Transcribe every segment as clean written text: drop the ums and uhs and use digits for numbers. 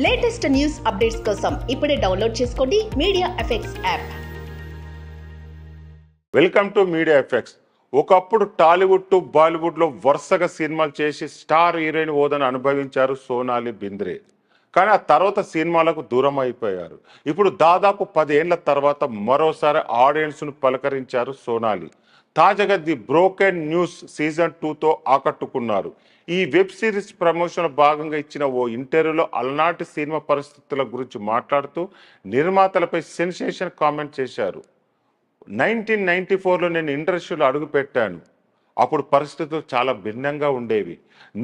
Latest news updates కోసం ఇప్పుడే download చేసుకోండి media effects app. Welcome to media effects. ఒకప్పుడు టాలీవుడ్ టు బాలీవుడ్ లో వరుసగా సినిమాలు చేసి స్టార్ హీరోయిన్ హోదాను అనుభవించారు సోనాలి బింద్రే. కానీ ఆ తర్వాత సినిమాలకు దూరం అయిపోయారు. ఇప్పుడు దాదాపు 10 ఏళ్ల తర్వాత మరోసారి ఆడియన్స్ ను పలకరించారు సోనాలి. తాజాగా ది బ్రోకెన్ న్యూస్ సీజన్ 2తో ఆకట్టుకున్నారు. ఈ వెబ్ సిరీస్ ప్రమోషన్ భాగంగా ఇచ్చిన ఓ ఇంటర్వ్యూలో అలనాటి సినిమా పరిస్థితుల గురించి మాట్లాడుతూ నిర్మాతలపై సెన్సేషన్ కామెంట్ చేశారు. 1994లో నేను ఇండస్ట్రీలో అడుగుపెట్టాను. అప్పుడు పరిస్థితులు చాలా భిన్నంగా ఉండేవి.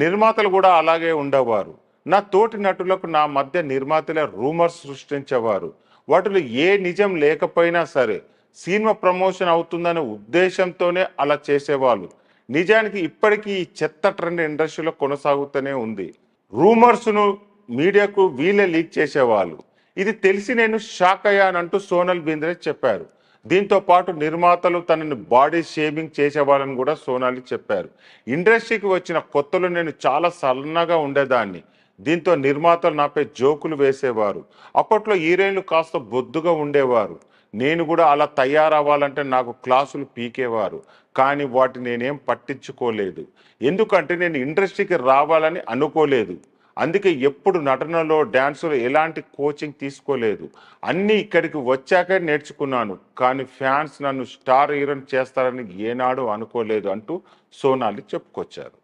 నిర్మాతలు కూడా అలాగే ఉండేవారు. నా తోటి నటులకు నా మధ్య నిర్మాతలే రూమర్స్ సృష్టించేవారు. వాటిలో ఏ నిజం లేకపోయినా సరే సినిమా ప్రమోషన్ అవుతుందనే ఉద్దేశంతోనే అలా చేసేవాళ్ళు. నిజానికి ఇప్పటికీ ఈ చెత్త ట్రెండ్ ఇండస్ట్రీలో కొనసాగుతూనే ఉంది. రూమర్స్ను మీడియాకు వీళ్ళే లీక్ చేసేవాళ్ళు. ఇది తెలిసి నేను షాక్ అయ్యానంటూ సోనల్ బింద్రే చెప్పారు. దీంతో పాటు నిర్మాతలు తనని బాడీ షేమింగ్ చేసేవాళ్ళని కూడా సోనాలి చెప్పారు. ఇండస్ట్రీకి వచ్చిన కొత్తలో నేను చాలా సన్నగా ఉండేదాన్ని. దీంతో నిర్మాతలు నాపై జోకులు వేసేవారు. అప్పట్లో హీరోయిన్లు కాస్త బొద్దుగా ఉండేవారు. నేను కూడా అలా తయారవ్వాలంటే నాకు క్లాసులు పీకేవారు. కానీ వాటిని నేనేం పట్టించుకోలేదు. ఎందుకంటే నేను ఇండస్ట్రీకి రావాలని అనుకోలేదు. అందుకే ఎప్పుడు నటనలో డ్యాన్సులో ఎలాంటి కోచింగ్ తీసుకోలేదు. అన్నీ ఇక్కడికి వచ్చాకే నేర్చుకున్నాను. కానీ ఫ్యాన్స్ నన్ను స్టార్ హీరోని చేస్తారని ఏనాడు అనుకోలేదు అంటూ సోనాలి చెప్పుకొచ్చారు.